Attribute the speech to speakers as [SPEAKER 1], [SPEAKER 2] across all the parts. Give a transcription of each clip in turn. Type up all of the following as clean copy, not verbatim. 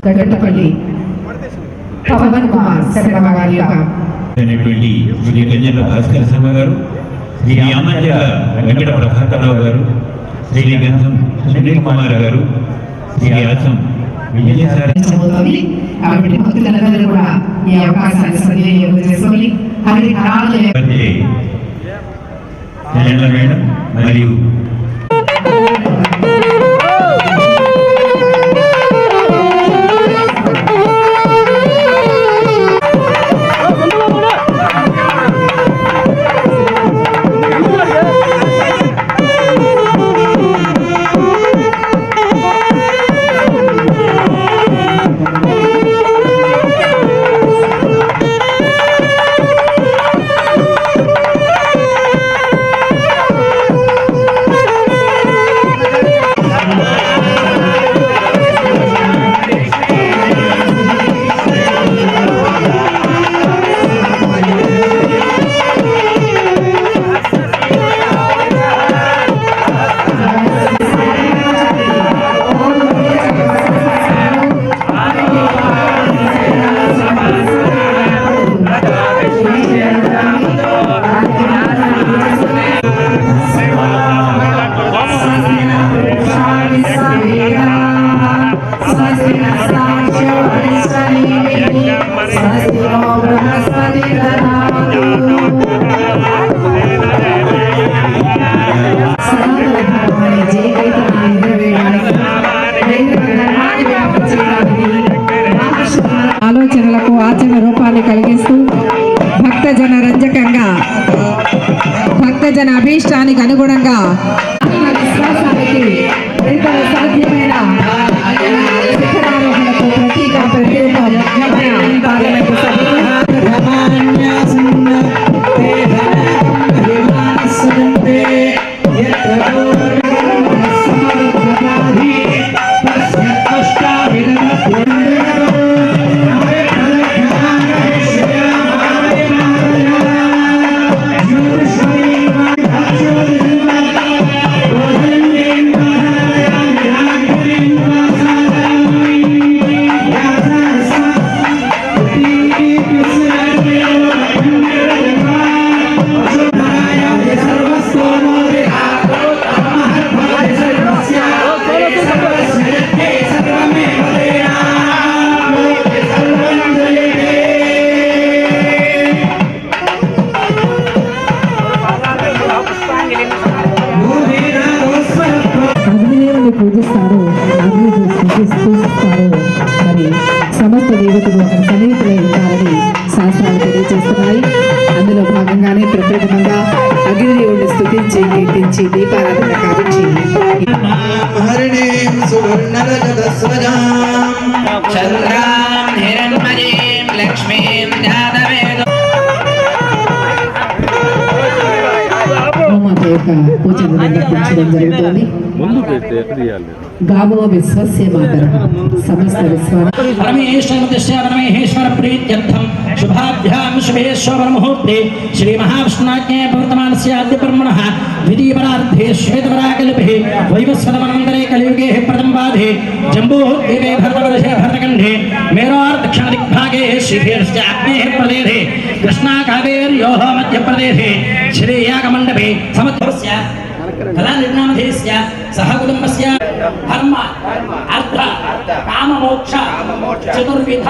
[SPEAKER 1] గడ్డపల్లి పవన్ కుమార్ శర్మ గారిగా
[SPEAKER 2] అనేటువంటి శ్రీ గంజల భాస్కర్ శర్మ గారు, శ్రీ అమ్మంజల వెంకట ప్రభాకరరావు గారు, శ్రీ గంధం సునీల్ కుమార్ గారు, శ్రీ ఆసం విజయసారి
[SPEAKER 1] కాబట్టి భక్తులందరూ కూడా ఈ అవకాశాన్ని సద్వినియోగం చేసుకొని హరి
[SPEAKER 2] మేడం మరియు
[SPEAKER 1] ఆలోచనలకు ఆచరణ రూపాన్ని కలిగిస్తూ భక్తజన రంజకంగా భక్తజన అభీష్టానికి అనుగుణంగా విశ్వాసానికి సాధ్యమైన శిఖరారోహణకు ప్రతీక పార్లమెంటు పూజిస్తారు, పూజిస్తారు. మరి సమస్త దేవతలు అక్కడ సన్నిహితులై ఉంటారని శాస్త్రాలు తెలియజేస్తున్నాయి. అందులో భాగంగానే ప్రప్రథమంగా అగ్నిదేవుడిని స్తుతించి కీర్తించి దీపారాధన కావించి పూజలు నిర్వర్తించడం జరుగుతుంది. గావో విశ్వస్య మాతరః సమస్త
[SPEAKER 3] పరమేశ్వర ప్రీత్యర్థం శుభాభ్యాం శుభేశ్వర ముహూర్తే శ్రీ మహావిష్ణునాజ్ఞే ప్రవర్తమానస్య అద్య బ్రహ్మణః ద్వితీయపరార్ధే శ్వేతపరాకల్పే వైవస్వతమనంతరే కలియుగే ప్రథమ పాదే జంబూద్వీపే భరతవర్షే భరతఖండే మేరోర్ దక్షిణ దిగ్భాగే శ్రీధీర్ష్య అగ్నేః ప్రదేశే కృష్ణా కావేర్యోః మధ్యప్రదేశే శ్రీయాగమండపే సమత్వస్య కళా నిర్నామధేస్య సహ కుటుంబస్య ధర్మ అర్థ కామ మోక్ష చతుర్విధ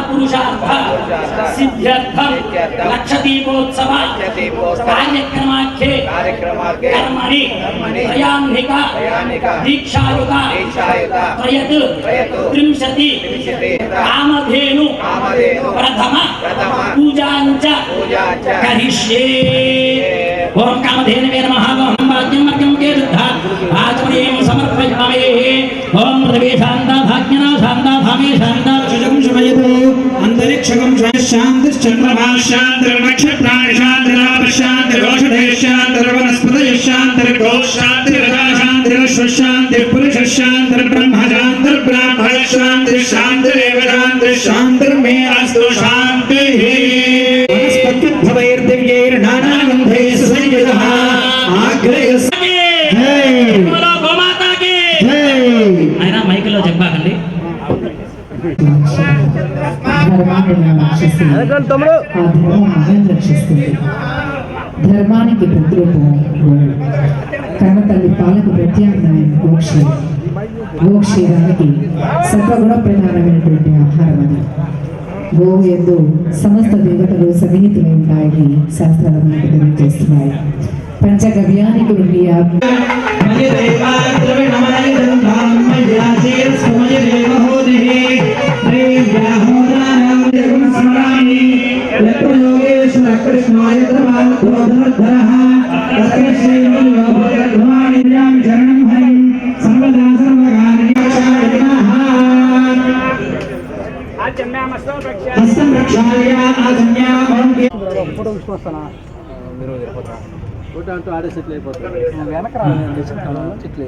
[SPEAKER 3] పురుషార్థ సిద్ధ్యర్థం లక్షదీపోత్సవ కార్యక్రమాఖ్యే కర్మణి త్రయాన్నిక దీక్షాయుత త్రయత్ త్రింశతి కామధేను ప్రథమ పూజాంచ కరిష్యే. ఓం కామధేనవే నమః. ఓం భాగ్యం మార్గం కేతుద్ధ ఆచమనీయం సమర్పయామి. ఓం పృథివీ శాంతా భాగ్యనా శాంతా భామే శాంతా శుజం శుభయతు అంతరిక్షకం శాంతిశ్చంద్రమా శాంతిర్నక్షత్రాణి శాంతిరాప శాంతిరోషధే శాంతిర్వనస్పతయ శాంతిర్గో శాంతిరజా శాంతిరశ్వశాంతిర్పురుష శాంతిర్బ్రహ్మ శాంతిర్బ్రాహ్మణ శాంతిర్శాంతిరేవ శాంతిర్శాంతిర్మే అస్తు శాంతిః. వనస్పత్యుద్భవైర్దివ్యైర్నానాగంధైః సంయుతః ఆగ్రయస్ గోమాతా కి. ఆయన మైకులో చెప్పాకండి.
[SPEAKER 1] ధర్మాన్ని రక్షిస్తే ఆ ధర్మం మనల్ని రక్షిస్తుంది. ధర్మానికి ప్రతిరూపం గోవు. కన్న తల్లి పాలకు ప్రత్యామ్నాయం గోక్షీరం. గోక్షీరానికి సత్వగుణ ప్రధానమైనటువంటి ఆహారం అది. గోవు యందు సమస్త దేవతలు సన్నిహితులై ఉంటాయని శాస్త్రాలు మనకు తెలియజేస్తున్నాయి. పంచగవ్యానికి నుండి
[SPEAKER 4] అంటూ ఆడే సెటిల్ అయిపోతుంది వెనక చెట్లు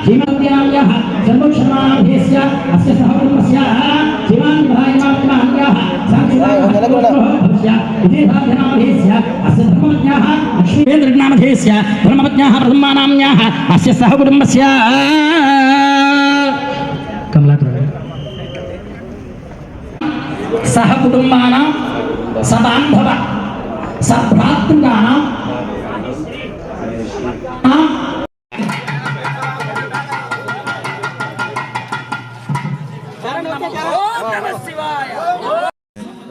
[SPEAKER 3] जीवन्त्याम्यः जन्मक्षमाभेस्य अस्य सहकुटुम्बस्य जीवान्भायमात्मान्यः साक्षात्भवस्य विजयभाग्यनामधेस्य अस्य धर्मपत्न्याः लक्ष्मीवेन्द्रनामधेस्य धर्मपत्न्याः प्रथमानाम्न्याः अस्य सहकुटुम्बस्य सहकुटुम्बानां सबान्धव सभ्रातृकाणां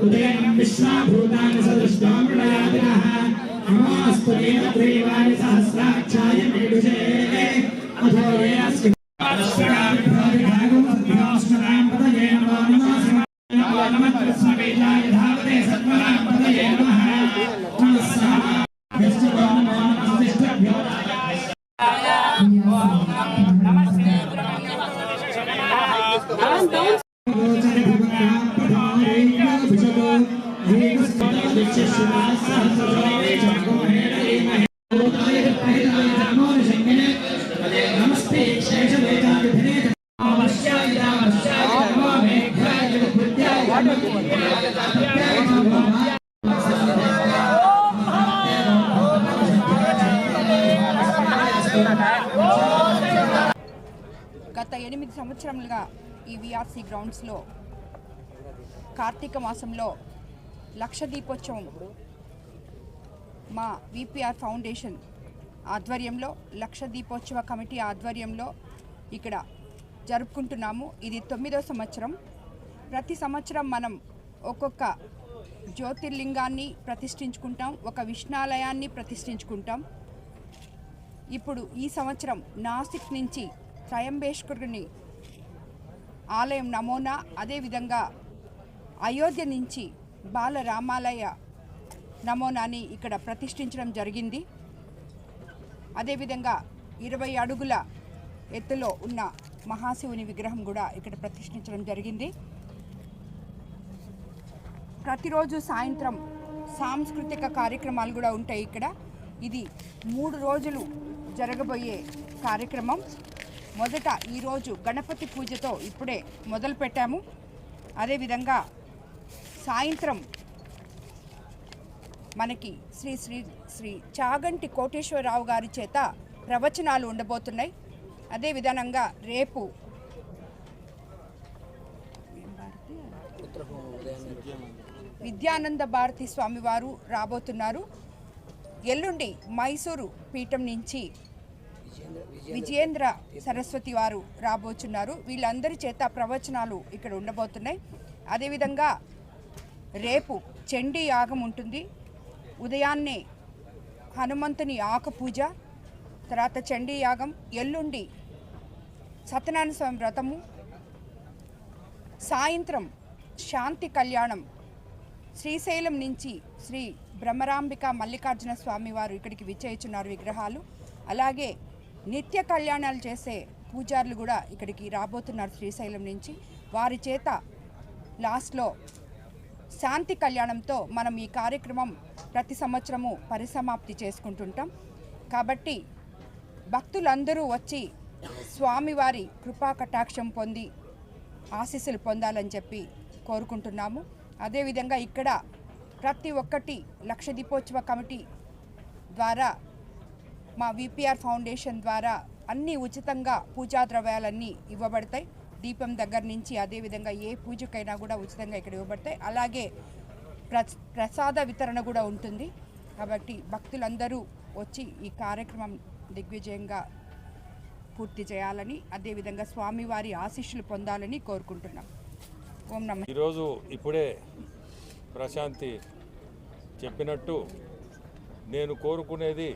[SPEAKER 3] उदयं विश्वाभूतानि सदृष्टां प्रयातिनः अमास्तुतेन त्रैवानि सहस्राक्षाय मेघुषे अथो ये अस्ति
[SPEAKER 5] గత 8 సంవత్సరాలుగా ఈ విఆర్సి గ్రౌండ్స్లో కార్తీక మాసంలో లక్ష దీపోత్సవం మా విపిఆర్ ఫౌండేషన్ ఆధ్వర్యంలో లక్ష దీపోత్సవ కమిటీ ఆధ్వర్యంలో ఇక్కడ జరుపుకుంటున్నాము. ఇది 9వ సంవత్సరం. ప్రతి సంవత్సరం మనం ఒక్కొక్క జ్యోతిర్లింగాన్ని ప్రతిష్ఠించుకుంటాం, ఒక విష్ణాలయాన్ని ప్రతిష్ఠించుకుంటాం. ఇప్పుడు ఈ సంవత్సరం నాసిక్ నుంచి త్రయంబేశ్వరుని ఆలయం నమూనా, అదేవిధంగా అయోధ్య నుంచి బాలరామాలయ నమూనాని ఇక్కడ ప్రతిష్ఠించడం జరిగింది. అదేవిధంగా 20 అడుగుల ఎత్తులో ఉన్న మహాశివుని విగ్రహం కూడా ఇక్కడ ప్రతిష్ఠించడం జరిగింది. ప్రతిరోజు సాయంత్రం సాంస్కృతిక కార్యక్రమాలు కూడా ఉంటాయి ఇక్కడ. ఇది 3 రోజులు జరగబోయే కార్యక్రమం. మొదట ఈరోజు గణపతి పూజతో ఇప్పుడే మొదలు పెట్టాము. అదేవిధంగా సాయంత్రం మనకి శ్రీ శ్రీ శ్రీ చాగంటి కోటేశ్వరరావు గారి చేత ప్రవచనాలు ఉండబోతున్నాయి. అదేవిధంగా రేపు విద్యానంద భారతి స్వామివారు రాబోతున్నారు. ఎల్లుండి మైసూరు పీఠం నుంచి విజయేంద్ర సరస్వతి వారు రాబోతున్నారు. వీళ్ళందరి చేత ప్రవచనాలు ఇక్కడ ఉండబోతున్నాయి. అదేవిధంగా రేపు చండీ యాగం ఉంటుంది. ఉదయాన్నే హనుమంతుని ఆకు పూజ, తర్వాత చండీ యాగం, ఎల్లుండి సత్యనారాయణ స్వామి వ్రతము, సాయంత్రం శాంతి కళ్యాణం. శ్రీశైలం నుంచి శ్రీ బ్రహ్మరాంబిక మల్లికార్జున స్వామి వారు ఇక్కడికి విచ్చేయుచున్నారు విగ్రహాలు. అలాగే నిత్య కళ్యాణాలు చేసే పూజారులు కూడా ఇక్కడికి రాబోతున్నారు శ్రీశైలం నుంచి. వారి చేత లాస్ట్లో శాంతి కళ్యాణంతో మనం ఈ కార్యక్రమం ప్రతి సంవత్సరము పరిసమాప్తి చేసుకుంటుంటాం. కాబట్టి భక్తులందరూ వచ్చి స్వామివారి కృపా కటాక్షం పొంది ఆశీస్సులు పొందాలని చెప్పి కోరుకుంటున్నాము. అదేవిధంగా ఇక్కడ ప్రతి ఒక్కటి లక్ష దీపోత్సవ కమిటీ ద్వారా మా విపిఆర్ ఫౌండేషన్ ద్వారా అన్నీ ఉచితంగా పూజా ద్రవ్యాలన్నీ ఇవ్వబడతాయి. దీపం దగ్గర నుంచి అదేవిధంగా ఏ పూజకైనా కూడా ఉచితంగా ఇక్కడ ఇవ్వబడతాయి. అలాగే ప్రసాద వితరణ కూడా ఉంటుంది. కాబట్టి భక్తులందరూ వచ్చి ఈ కార్యక్రమం దిగ్విజయంగా పూర్తి చేయాలని అదేవిధంగా స్వామివారి ఆశీస్సులు పొందాలని కోరుకుంటున్నాం. ఓం నమః.
[SPEAKER 6] ఈరోజు ఇప్పుడే ప్రశాంతి చెప్పినట్టు నేను కోరుకునేది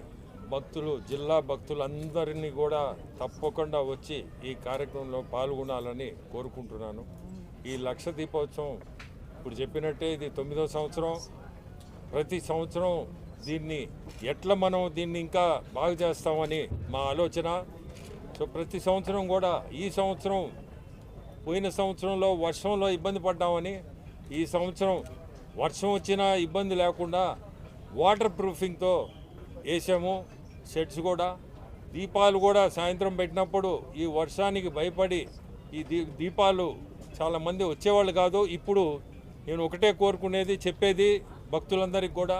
[SPEAKER 6] జిల్లా భక్తులందరినీ కూడా తప్పకుండా వచ్చి ఈ కార్యక్రమంలో పాల్గొనాలని కోరుకుంటున్నాను. ఈ లక్ష దీపోత్సవం ఇప్పుడు చెప్పినట్టే ఇది 9వ సంవత్సరం. ప్రతి సంవత్సరం దీన్ని ఎట్లా మనం దీన్ని ఇంకా బాగు చేస్తామని మా ఆలోచన. సో ప్రతి సంవత్సరం కూడా ఈ సంవత్సరం పోయిన సంవత్సరంలో వర్షంలో ఇబ్బంది పడ్డామని ఈ సంవత్సరం వర్షం వచ్చినా ఇబ్బంది లేకుండా వాటర్ ప్రూఫింగ్తో వేసాము. షెడ్స్ కూడా దీపాలు కూడా సాయంత్రం పెట్టినప్పుడు ఈ వర్షానికి భయపడి ఈ దీపాలు చాలామంది వచ్చేవాళ్ళు కాదు. ఇప్పుడు నేను ఒకటే కోరుకునేది చెప్పేది భక్తులందరికీ కూడా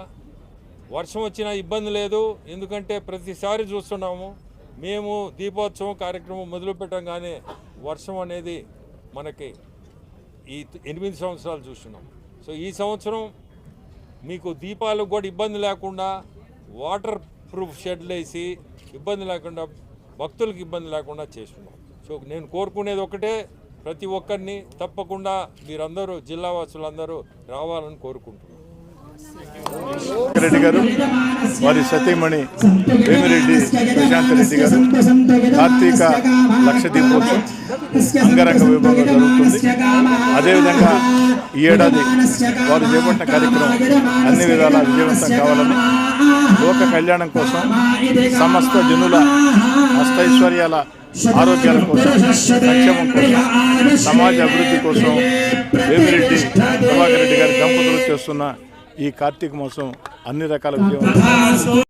[SPEAKER 6] వర్షం వచ్చినా ఇబ్బంది లేదు. ఎందుకంటే ప్రతిసారి చూస్తున్నాము మేము దీపోత్సవం కార్యక్రమం మొదలు పెట్టంగానే వర్షం అనేది మనకి ఈ 8 సంవత్సరాలు చూస్తున్నాం. సో ఈ సంవత్సరం మీకు దీపాలకు కూడా ఇబ్బంది లేకుండా వాటర్ ప్రూఫ్ షెడ్లు వేసి ఇబ్బంది లేకుండా భక్తులకు ఇబ్బంది లేకుండా చేస్తున్నాం. సో నేను కోరుకునేది ఒకటే, ప్రతి ఒక్కరిని తప్పకుండా మీరందరూ జిల్లా వాసులందరూ రావాలని కోరుకుంటున్నాను.
[SPEAKER 7] రెడ్డి గారు, వారి సతీమణి వేమిరెడ్డి ప్రశాంత్ రెడ్డి గారు కార్తీక లక్ష దీపోత్సవం అంగరంగ వైభవంగా జరుగుతుంది. అదేవిధంగా ఈ ఏడాది వారు చేపట్టిన కార్యక్రమం అన్ని విధాలా విజయవంతం కావాలని, లోక కళ్యాణం కోసం, సమస్త జనుల అష్టైశ్వర్యాల ఆరోగ్యాల కోసం, సంక్షేమం కోసం, సమాజ అభివృద్ధి కోసం వేమిరెడ్డి ప్రభాకర్ రెడ్డి గారి దంపతులు చేస్తున్న ఈ కార్తీక మాసం అన్ని రకాల విజయవంతం